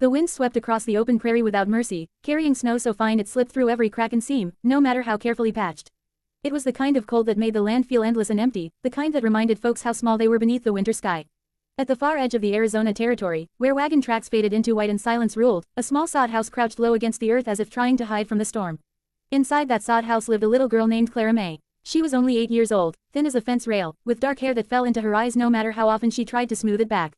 The wind swept across the open prairie without mercy, carrying snow so fine it slipped through every crack and seam, no matter how carefully patched. It was the kind of cold that made the land feel endless and empty, the kind that reminded folks how small they were beneath the winter sky. At the far edge of the Arizona Territory, where wagon tracks faded into white and silence ruled, a small sod house crouched low against the earth as if trying to hide from the storm. Inside that sod house lived a little girl named Clara May. She was only 8 years old, thin as a fence rail, with dark hair that fell into her eyes no matter how often she tried to smooth it back.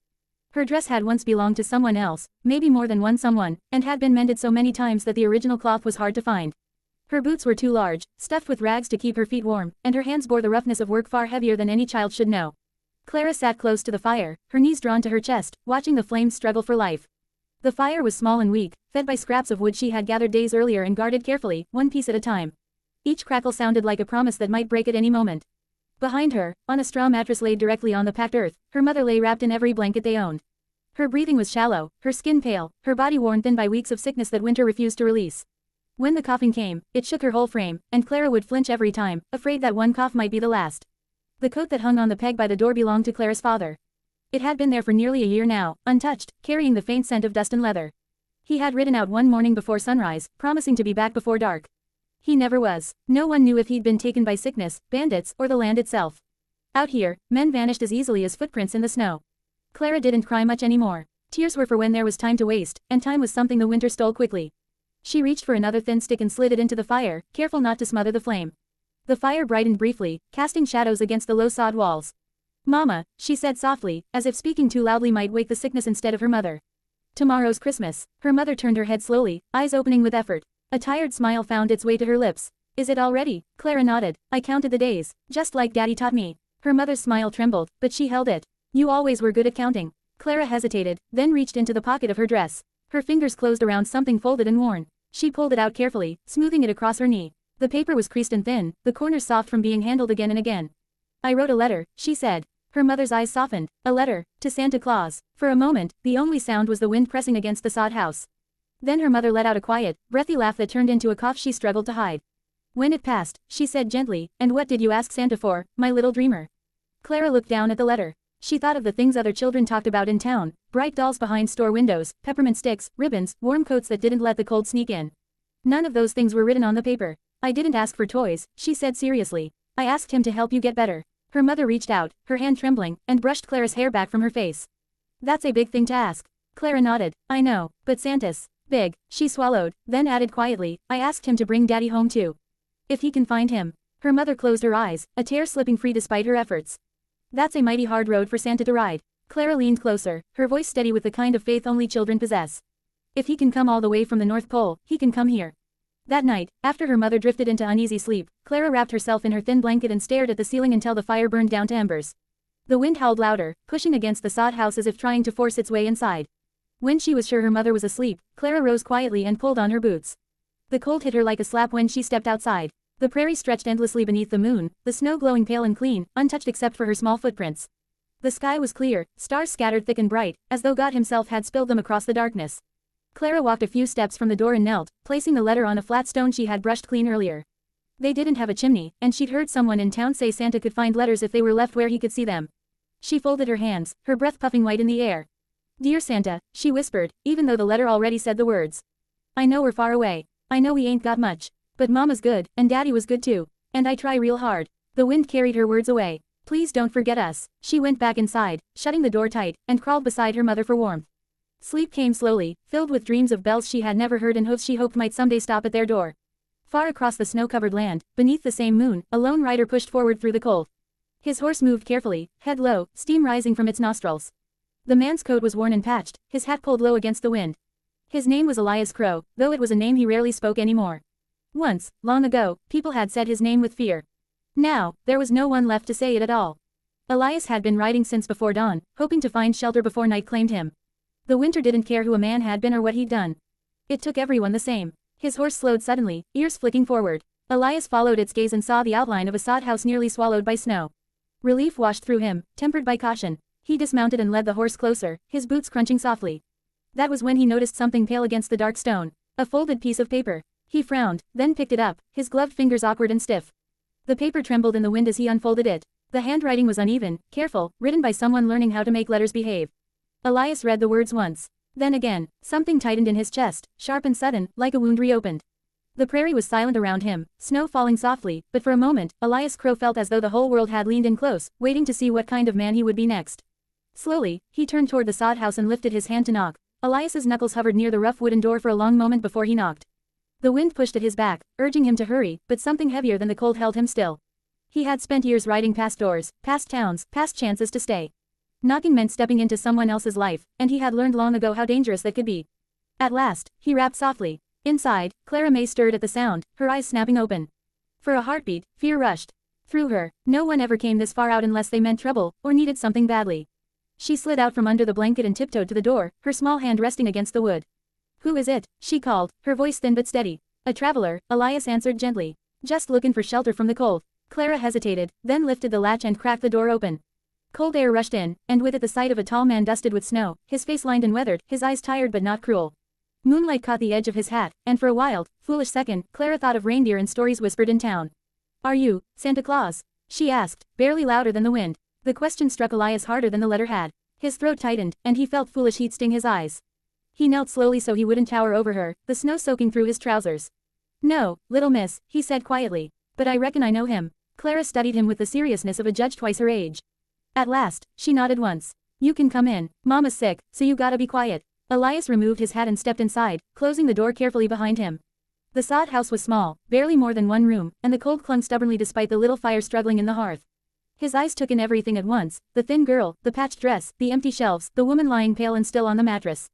Her dress had once belonged to someone else, maybe more than one someone, and had been mended so many times that the original cloth was hard to find. Her boots were too large, stuffed with rags to keep her feet warm, and her hands bore the roughness of work far heavier than any child should know. Clara sat close to the fire, her knees drawn to her chest, watching the flames struggle for life. The fire was small and weak, fed by scraps of wood she had gathered days earlier and guarded carefully, one piece at a time. Each crackle sounded like a promise that might break at any moment. Behind her, on a straw mattress laid directly on the packed earth, her mother lay wrapped in every blanket they owned. Her breathing was shallow, her skin pale, her body worn thin by weeks of sickness that winter refused to release. When the coughing came, it shook her whole frame, and Clara would flinch every time, afraid that one cough might be the last. The coat that hung on the peg by the door belonged to Clara's father. It had been there for nearly a year now, untouched, carrying the faint scent of dust and leather. He had ridden out one morning before sunrise, promising to be back before dark. He never was. No one knew if he'd been taken by sickness, bandits, or the land itself. Out here, men vanished as easily as footprints in the snow. Clara didn't cry much anymore. Tears were for when there was time to waste, and time was something the winter stole quickly. She reached for another thin stick and slid it into the fire, careful not to smother the flame. The fire brightened briefly, casting shadows against the low sod walls. "Mama," she said softly, as if speaking too loudly might wake the sickness instead of her mother. "Tomorrow's Christmas." Her mother turned her head slowly, eyes opening with effort. A tired smile found its way to her lips. "Is it already?" Clara nodded. "I counted the days, just like Daddy taught me." Her mother's smile trembled, but she held it. "You always were good at counting." Clara hesitated, then reached into the pocket of her dress. Her fingers closed around something folded and worn. She pulled it out carefully, smoothing it across her knee. The paper was creased and thin, the corners soft from being handled again and again. "I wrote a letter," she said. Her mother's eyes softened. "A letter, to Santa Claus." For a moment, the only sound was the wind pressing against the sod house. Then her mother let out a quiet, breathy laugh that turned into a cough she struggled to hide. When it passed, she said gently, "And what did you ask Santa for, my little dreamer?" Clara looked down at the letter. She thought of the things other children talked about in town, bright dolls behind store windows, peppermint sticks, ribbons, warm coats that didn't let the cold sneak in. None of those things were written on the paper. "I didn't ask for toys," she said seriously. "I asked him to help you get better." Her mother reached out, her hand trembling, and brushed Clara's hair back from her face. "That's a big thing to ask." Clara nodded. "I know, but Santa's big." She swallowed, then added quietly, "I asked him to bring Daddy home too. If he can find him." Her mother closed her eyes, a tear slipping free despite her efforts. "That's a mighty hard road for Santa to ride." Clara leaned closer, her voice steady with the kind of faith only children possess. "If he can come all the way from the North Pole, he can come here." That night, after her mother drifted into uneasy sleep, Clara wrapped herself in her thin blanket and stared at the ceiling until the fire burned down to embers. The wind howled louder, pushing against the sod house as if trying to force its way inside. When she was sure her mother was asleep, Clara rose quietly and pulled on her boots. The cold hit her like a slap when she stepped outside. The prairie stretched endlessly beneath the moon, the snow glowing pale and clean, untouched except for her small footprints. The sky was clear, stars scattered thick and bright, as though God himself had spilled them across the darkness. Clara walked a few steps from the door and knelt, placing the letter on a flat stone she had brushed clean earlier. They didn't have a chimney, and she'd heard someone in town say Santa could find letters if they were left where he could see them. She folded her hands, her breath puffing white in the air. "Dear Santa," she whispered, even though the letter already said the words. "I know we're far away. I know we ain't got much. But Mama's good, and Daddy was good too. And I try real hard." The wind carried her words away. "Please don't forget us." She went back inside, shutting the door tight, and crawled beside her mother for warmth. Sleep came slowly, filled with dreams of bells she had never heard and hoofs she hoped might someday stop at their door. Far across the snow-covered land, beneath the same moon, a lone rider pushed forward through the cold. His horse moved carefully, head low, steam rising from its nostrils. The man's coat was worn and patched, his hat pulled low against the wind. His name was Elias Crow, though it was a name he rarely spoke anymore. Once, long ago, people had said his name with fear. Now, there was no one left to say it at all. Elias had been riding since before dawn, hoping to find shelter before night claimed him. The winter didn't care who a man had been or what he'd done. It took everyone the same. His horse slowed suddenly, ears flicking forward. Elias followed its gaze and saw the outline of a sod house nearly swallowed by snow. Relief washed through him, tempered by caution. He dismounted and led the horse closer, his boots crunching softly. That was when he noticed something pale against the dark stone. A folded piece of paper. He frowned, then picked it up, his gloved fingers awkward and stiff. The paper trembled in the wind as he unfolded it. The handwriting was uneven, careful, written by someone learning how to make letters behave. Elias read the words once. Then again, something tightened in his chest, sharp and sudden, like a wound reopened. The prairie was silent around him, snow falling softly, but for a moment, Elias Crow felt as though the whole world had leaned in close, waiting to see what kind of man he would be next. Slowly, he turned toward the sod house and lifted his hand to knock. Elias's knuckles hovered near the rough wooden door for a long moment before he knocked. The wind pushed at his back, urging him to hurry, but something heavier than the cold held him still. He had spent years riding past doors, past towns, past chances to stay. Knocking meant stepping into someone else's life, and he had learned long ago how dangerous that could be. At last, he rapped softly. Inside, Clara May stirred at the sound, her eyes snapping open. For a heartbeat, fear rushed through her. No one ever came this far out unless they meant trouble, or needed something badly. She slid out from under the blanket and tiptoed to the door, her small hand resting against the wood. Who is it? She called, her voice thin but steady. A traveler, Elias answered gently. Just looking for shelter from the cold. Clara hesitated, then lifted the latch and cracked the door open. Cold air rushed in, and with it the sight of a tall man dusted with snow, his face lined and weathered, his eyes tired but not cruel. Moonlight caught the edge of his hat, and for a wild, foolish second, Clara thought of reindeer and stories whispered in town. Are you, Santa Claus? She asked, barely louder than the wind. The question struck Elias harder than the letter had. His throat tightened, and he felt foolish heat sting his eyes. He knelt slowly so he wouldn't tower over her, the snow soaking through his trousers. No, little miss, he said quietly. But I reckon I know him. Clara studied him with the seriousness of a judge twice her age. At last, she nodded once. You can come in. Mama's sick, so you gotta be quiet. Elias removed his hat and stepped inside, closing the door carefully behind him. The sod house was small, barely more than one room, and the cold clung stubbornly despite the little fire struggling in the hearth. His eyes took in everything at once, the thin girl, the patched dress, the empty shelves, the woman lying pale and still on the mattress.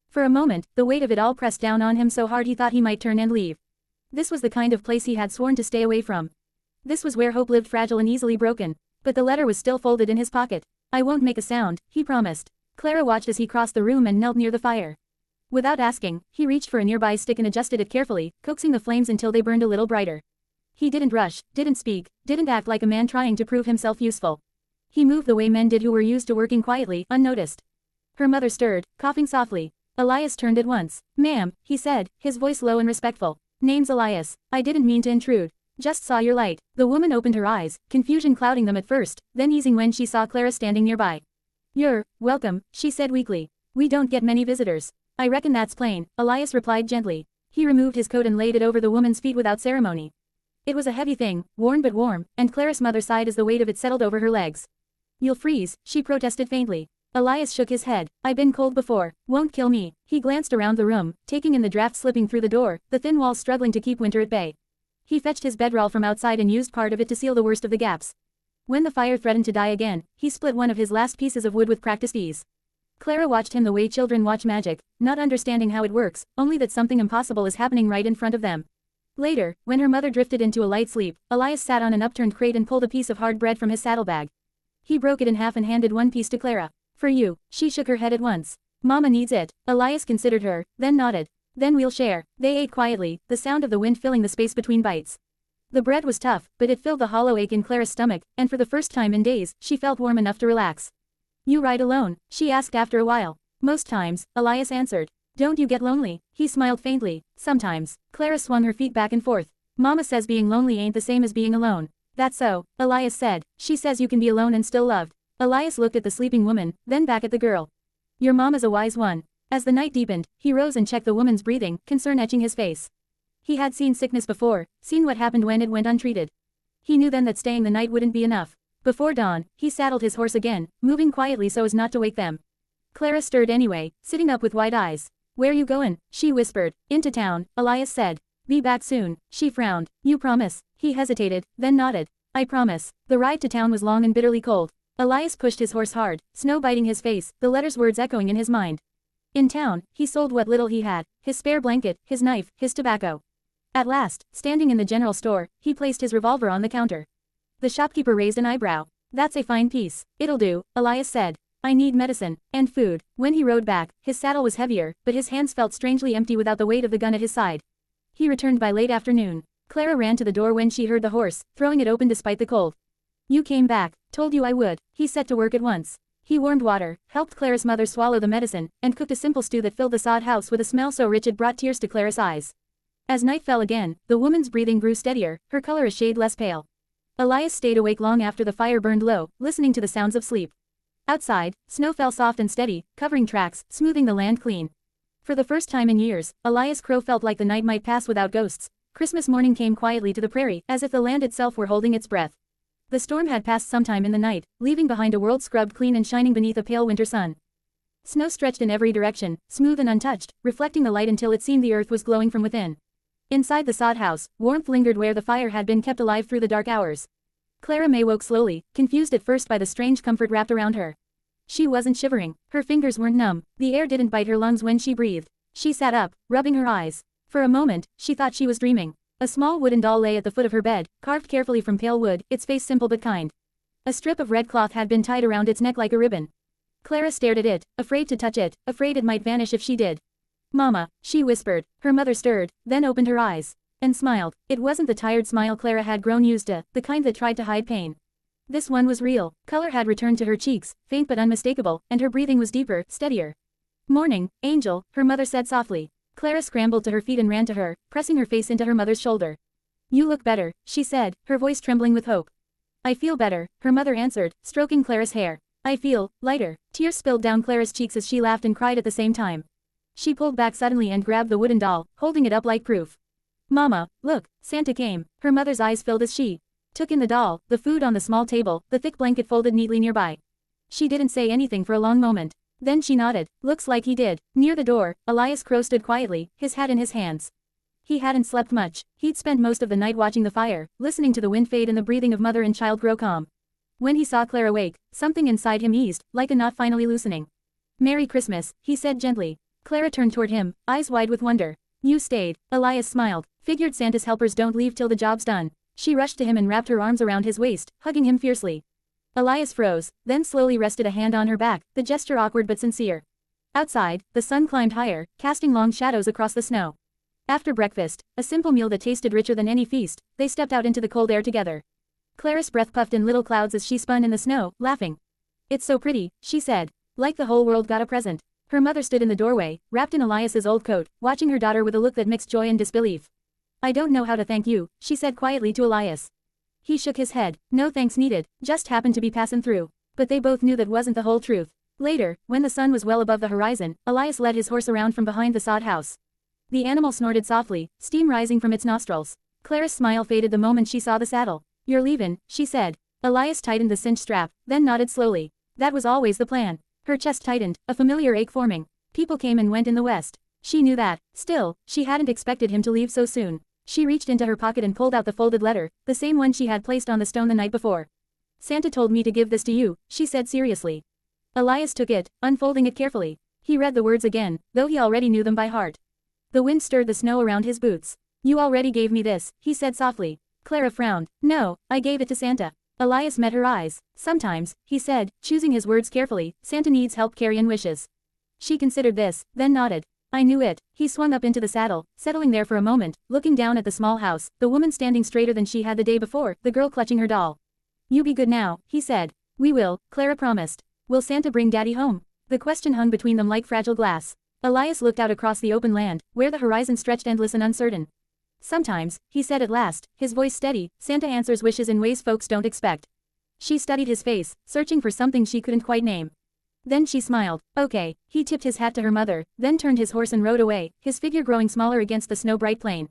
For a moment, the weight of it all pressed down on him so hard he thought he might turn and leave. This was the kind of place he had sworn to stay away from. This was where hope lived fragile and easily broken. But the letter was still folded in his pocket. I won't make a sound, he promised. Clara watched as he crossed the room and knelt near the fire. Without asking, he reached for a nearby stick and adjusted it carefully, coaxing the flames until they burned a little brighter. He didn't rush, didn't speak, didn't act like a man trying to prove himself useful. He moved the way men did who were used to working quietly, unnoticed. Her mother stirred, coughing softly. Elias turned at once. Ma'am, he said, his voice low and respectful. Name's Elias. I didn't mean to intrude. Just saw your light. The woman opened her eyes, confusion clouding them at first, then easing when she saw Clara standing nearby. You're welcome, she said weakly. We don't get many visitors. I reckon that's plain, Elias replied gently. He removed his coat and laid it over the woman's feet without ceremony. It was a heavy thing, worn but warm, and Clara's mother sighed as the weight of it settled over her legs. You'll freeze, she protested faintly. Elias shook his head. I've been cold before. Won't kill me. He glanced around the room, taking in the draft slipping through the door, the thin walls struggling to keep winter at bay. He fetched his bedroll from outside and used part of it to seal the worst of the gaps. When the fire threatened to die again, he split one of his last pieces of wood with practiced ease. Clara watched him the way children watch magic, not understanding how it works, only that something impossible is happening right in front of them. Later, when her mother drifted into a light sleep, Elias sat on an upturned crate and pulled a piece of hard bread from his saddlebag. He broke it in half and handed one piece to Clara. For you. She shook her head at once. Mama needs it. Elias considered her, then nodded. Then we'll share. They ate quietly, the sound of the wind filling the space between bites. The bread was tough, but it filled the hollow ache in Clara's stomach, and for the first time in days, she felt warm enough to relax. You ride alone? She asked after a while. Most times, Elias answered. Don't you get lonely? He smiled faintly. Sometimes. Clara swung her feet back and forth. Mama says being lonely ain't the same as being alone. That's so, Elias said. She says you can be alone and still loved. Elias looked at the sleeping woman, then back at the girl. Your mama's a wise one. As the night deepened, he rose and checked the woman's breathing, concern etching his face. He had seen sickness before, seen what happened when it went untreated. He knew then that staying the night wouldn't be enough. Before dawn, he saddled his horse again, moving quietly so as not to wake them. Clara stirred anyway, sitting up with wide eyes. Where you goin'? She whispered. Into town, Elias said. Be back soon. She frowned. You promise? He hesitated, then nodded. I promise. The ride to town was long and bitterly cold. Elias pushed his horse hard, snow biting his face, the letters' words echoing in his mind. In town, he sold what little he had, his spare blanket, his knife, his tobacco. At last, standing in the general store, he placed his revolver on the counter. The shopkeeper raised an eyebrow. That's a fine piece. It'll do, Elias said. I need medicine, and food. When he rode back, his saddle was heavier, but his hands felt strangely empty without the weight of the gun at his side. He returned by late afternoon. Clara ran to the door when she heard the horse, throwing it open despite the cold. You came back. Told you I would. He set to work at once. He warmed water, helped Clara's mother swallow the medicine, and cooked a simple stew that filled the sod house with a smell so rich it brought tears to Clara's eyes. As night fell again, the woman's breathing grew steadier, her color a shade less pale. Elias stayed awake long after the fire burned low, listening to the sounds of sleep. Outside, snow fell soft and steady, covering tracks, smoothing the land clean. For the first time in years, Elias Crow felt like the night might pass without ghosts. Christmas morning came quietly to the prairie, as if the land itself were holding its breath. The storm had passed sometime in the night, leaving behind a world scrubbed clean and shining beneath a pale winter sun. Snow stretched in every direction, smooth and untouched, reflecting the light until it seemed the earth was glowing from within. Inside the sod house, warmth lingered where the fire had been kept alive through the dark hours. Clara May woke slowly, confused at first by the strange comfort wrapped around her. She wasn't shivering, her fingers weren't numb, the air didn't bite her lungs when she breathed. She sat up, rubbing her eyes. For a moment, she thought she was dreaming. A small wooden doll lay at the foot of her bed, carved carefully from pale wood, its face simple but kind. A strip of red cloth had been tied around its neck like a ribbon. Clara stared at it, afraid to touch it, afraid it might vanish if she did. "Mama," she whispered. Her mother stirred, then opened her eyes. And smiled. It wasn't the tired smile Clara had grown used to, the kind that tried to hide pain. This one was real. Color had returned to her cheeks, faint but unmistakable, and her breathing was deeper, steadier. "Morning, Angel," her mother said softly. Clara scrambled to her feet and ran to her, pressing her face into her mother's shoulder. "You look better," she said, her voice trembling with hope. "I feel better," her mother answered, stroking Clara's hair. "I feel lighter." Tears spilled down Clara's cheeks as she laughed and cried at the same time. She pulled back suddenly and grabbed the wooden doll, holding it up like proof. "Mama, look, Santa came." Her mother's eyes filled as she took in the doll, the food on the small table, the thick blanket folded neatly nearby. She didn't say anything for a long moment. Then she nodded. "Looks like he did." Near the door, Elias Crow stood quietly, his hat in his hands. He hadn't slept much. He'd spent most of the night watching the fire, listening to the wind fade and the breathing of mother and child grow calm. When he saw Clara wake, something inside him eased, like a knot finally loosening. "Merry Christmas," he said gently. Clara turned toward him, eyes wide with wonder. "You stayed." Elias smiled. "Figured Santa's helpers don't leave till the job's done." She rushed to him and wrapped her arms around his waist, hugging him fiercely. Elias froze, then slowly rested a hand on her back, the gesture awkward but sincere. Outside, the sun climbed higher, casting long shadows across the snow. After breakfast, a simple meal that tasted richer than any feast, they stepped out into the cold air together. Clara's breath puffed in little clouds as she spun in the snow, laughing. "It's so pretty," she said. "Like the whole world got a present." Her mother stood in the doorway, wrapped in Elias's old coat, watching her daughter with a look that mixed joy and disbelief. "I don't know how to thank you," she said quietly to Elias. He shook his head. "No thanks needed, just happened to be passing through." But they both knew that wasn't the whole truth. Later, when the sun was well above the horizon, Elias led his horse around from behind the sod house. The animal snorted softly, steam rising from its nostrils. Clara's smile faded the moment she saw the saddle. "You're leavin'," she said. Elias tightened the cinch strap, then nodded slowly. That was always the plan. Her chest tightened, a familiar ache forming. People came and went in the west. She knew that. Still, she hadn't expected him to leave so soon. She reached into her pocket and pulled out the folded letter, the same one she had placed on the stone the night before. "Santa told me to give this to you," she said seriously. Elias took it, unfolding it carefully. He read the words again, though he already knew them by heart. The wind stirred the snow around his boots. "You already gave me this," he said softly. Clara frowned. "No, I gave it to Santa." Elias met her eyes. "Sometimes," he said, choosing his words carefully, "Santa needs help carrying wishes." She considered this, then nodded. "I knew it." He swung up into the saddle, settling there for a moment, looking down at the small house, the woman standing straighter than she had the day before, the girl clutching her doll. "You be good now," he said. "We will," Clara promised. "Will Santa bring Daddy home?" The question hung between them like fragile glass. Elias looked out across the open land, where the horizon stretched endless and uncertain. "Sometimes," he said at last, his voice steady, "Santa answers wishes in ways folks don't expect." She studied his face, searching for something she couldn't quite name. Then she smiled. "Okay." He tipped his hat to her mother, then turned his horse and rode away, his figure growing smaller against the snow-bright plain.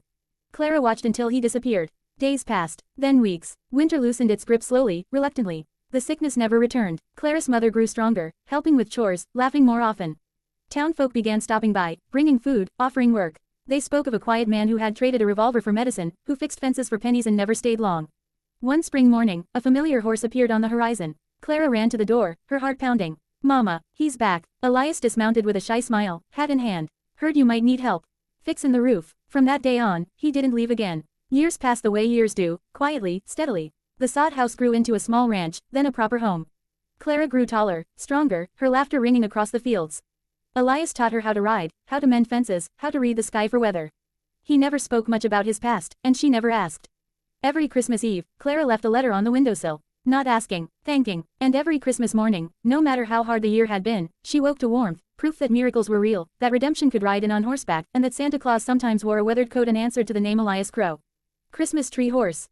Clara watched until he disappeared. Days passed, then weeks. Winter loosened its grip slowly, reluctantly. The sickness never returned. Clara's mother grew stronger, helping with chores, laughing more often. Townfolk began stopping by, bringing food, offering work. They spoke of a quiet man who had traded a revolver for medicine, who fixed fences for pennies and never stayed long. One spring morning, a familiar horse appeared on the horizon. Clara ran to the door, her heart pounding. "Mama, he's back." Elias dismounted with a shy smile, hat in hand. "Heard you might need help fixin' the roof." From that day on, he didn't leave again. Years passed the way years do, quietly, steadily. The sod house grew into a small ranch, then a proper home. Clara grew taller, stronger, her laughter ringing across the fields. Elias taught her how to ride, how to mend fences, how to read the sky for weather. He never spoke much about his past, and she never asked. Every Christmas Eve, Clara left a letter on the windowsill. Not asking, thanking, and every Christmas morning, no matter how hard the year had been, she woke to warmth, proof that miracles were real, that redemption could ride in on horseback, and that Santa Claus sometimes wore a weathered coat and answered to the name Elias Crow. Christmas Tree Horse.